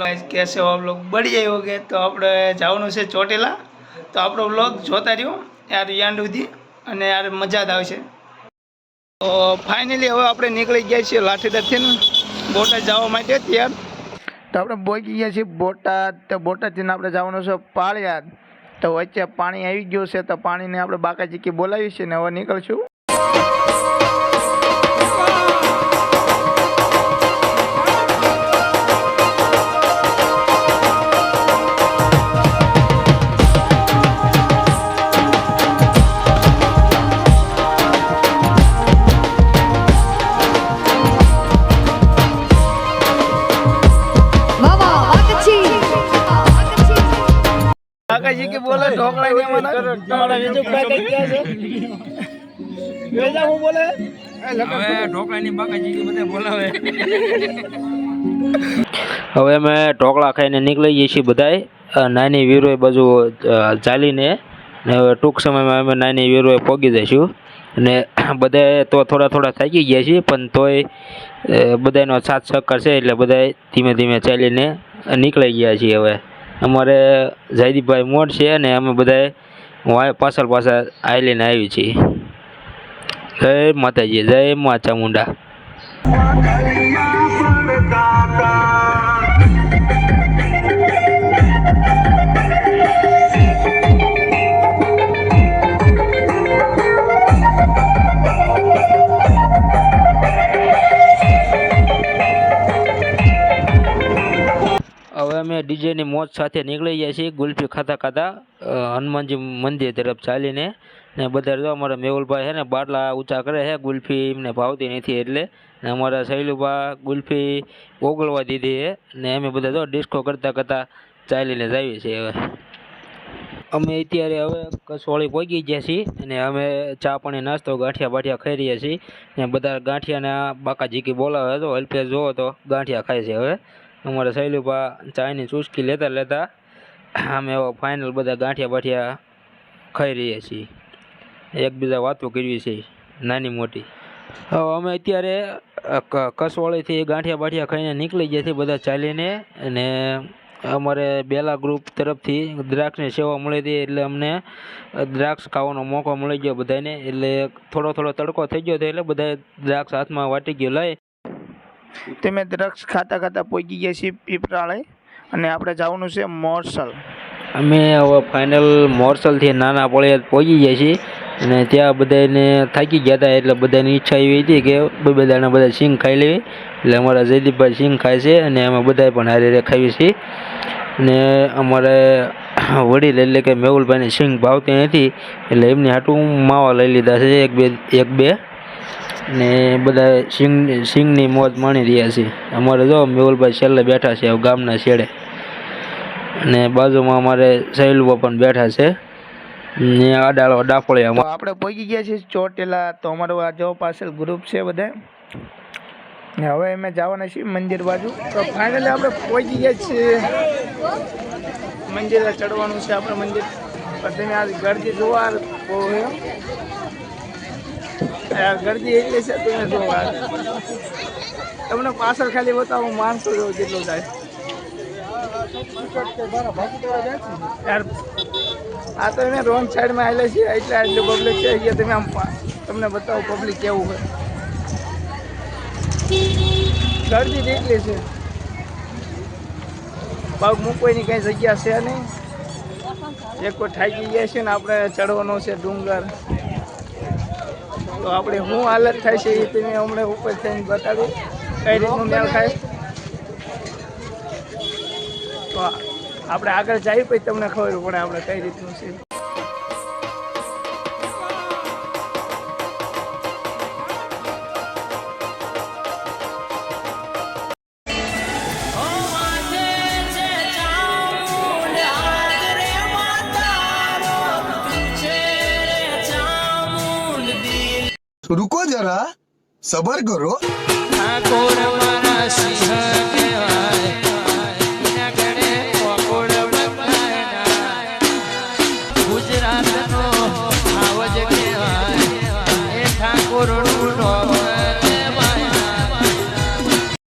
कैसे हो आप लोग बढ़िया हो गए तो આપણે જવાનું છે ચોટીલા તો આપણો વ્લોગ જોતા રહ્યો યાર યાન્ડ સુધી અને યાર મજા જ આવશે તો ફાઇનલી હવે આપણે નીકળી ગયા છીએ લાઠીદરથી ને બોટાદ જવા માટે તૈયાર તો આપણે પહોંચી ગયા છીએ બોટાદ તો બોટાદથી આપણે જવાનું છે પાળિયાદ તો વચ્ચે પાણી આવી ગયું છે તો પાણીને આપણે બાકાજીકી બોલાવી છે ને હવે નીકળશું काकाजी के बोले ढोकला नहीं माना तुम्हारा विजय भाई का क्या है वेजा હું બોલે હવે ઢોકળા ની બાકાજી કે બધા બોલાવે હવે અમે ઢોકળા ખાઈને નીકળી જઈએ છીએ બધાય નાની વીરોએ બાજુ ચાલીને ને હવે ટૂંક સમયમાં અમે નાની વીરોએ પહોંચી જઈશું અને બધાએ તો થોડા થાકી ગયા છીએ પણ તોય બધાનો સાથ સહકાર છે એટલે બધાએ ધીમે ધીમે ચાલીને નીકળી ગયા છીએ હવે અમારે જયદીપભાઈ મોડ છે અને અમે બધાએ પાછળ આવીને આવી છીએ જય માતાજી જય મા ચામુંડા હવે અમે ડીજેની મોજ સાથે નીકળી ગયા છીએ ગુલ્ફી ખાતા હનુમાનજી મંદિર તરફ ચાલીને ને બધા જો અમારા મેહુલભાઈ છે ને બાટલા ઊંચા કરે છે ગુલ્ફી એમને ભાવતી નથી એટલે ને અમારા શૈલુભા ગુલ્ફી ઓગળવા દીધી છે ને અમે બધા જો ડિસ્કો કરતા ચાલીને જઈએ છીએ હવે અમે અત્યારે હવે કસોળી પહોંચી ગયા છીએ અને અમે ચા પાણી નાસ્તો ગાંઠિયા બાઠિયા ખાઈ રહ્યા છીએ ને બધા ગાંઠિયાના બાકાજીકી બોલાવે તો હલપે જોવો તો ગાંઠિયા ખાય છે હવે અમારા શૈલુભા ચાયની ચૂસકી લેતા અમે ફાઇનલ બધા ગાંઠિયા બાઠિયા ખાઈ રહ્યા છીએ એકબીજા વાતો કરવી છે નાની મોટી હવે અમે અત્યારે કસવાળીથી ગાંઠિયા બાઠિયા ખાઈને નીકળી ગયા છીએ બધા ચાલીને અને અમારે બેલા ગ્રુપ તરફથી દ્રાક્ષની સેવા મળી હતી એટલે અમને દ્રાક્ષ ખાવાનો મોકો મળી ગયો બધાને એટલે થોડો તડકો થઈ ગયો હતો એટલે બધા દ્રાક્ષ હાથમાં વાટી ગયો લઈ તમે દ્રાક્ષ ખાતા પહોંચી ગયા છીએ પીપરાળે અને આપણે જવાનું છે મોરસલ અમે હવે ફાઇનલ મોરસલથી નાના પોળિયાદ પહોંચી ગયા છીએ અને ત્યાં બધાને થાકી ગયા હતા એટલે બધાની ઈચ્છા એવી હતી કે બધાના બધા સિંગ ખાઈ લેવી એટલે અમારા જયદીપભાઈ સિંગ ખાય છે અને અમે બધાએ પણ હારે ખાવી છીએ અને અમારે વડીલ એટલે કે મેહુલભાઈને સિંગ ભાવતી નથી એટલે એમની હાટું માવા લઈ લીધા છે એક બે ને બધા સિંગની મોજ માણી રહ્યા છે અમારે જો મેહુલભાઈ છેલ્લે બેઠા છે ગામના છેડે અને બાજુમાં અમારે સહેલુભા પણ બેઠા છે ને આડાળો ડાફોળિયા આપણે પહોંચી ગયા છીએ ચોટીલા તો અમારું આ જો પાછળ ગ્રુપ છે બધા ને હવે અમે જવાના છીએ મંદિર બાજુ તો ફાઇનલી આપણે પહોંચી ગયા છીએ મંદિરે ચડવાનું છે આપણે મંદિર તમે આ ગરદી જોવા બહુ ગરદી એટલી છે તમે જોવા તમને પાછળ ખાલી બતાવું માણસો જો જેટલું થાય યાર આ તો એને રોંગ સાઈડમાં આવેલા છે એટલે આટલું પબ્લિક છે અહીંયા તમે આમ તમને બતાવો પબ્લિક કેવું હોય ગરદી એટલી છે પગ મૂકવાની કંઈ જગ્યા છે નહીં એક કોઈ થાકી ગયા છે ને આપણે ચડવાનો છે ડુંગર તો આપણે શું હાલત થાય છે એ તમે હમણાં ઉપર થઈને બતાવી કઈ રીતનું મેળ થાય તો આપણે આગળ જઈએ પછી તમને ખબર પડે આપણે કઈ રીતનું છે रुको जरा सबर करो ઠાકોર મારા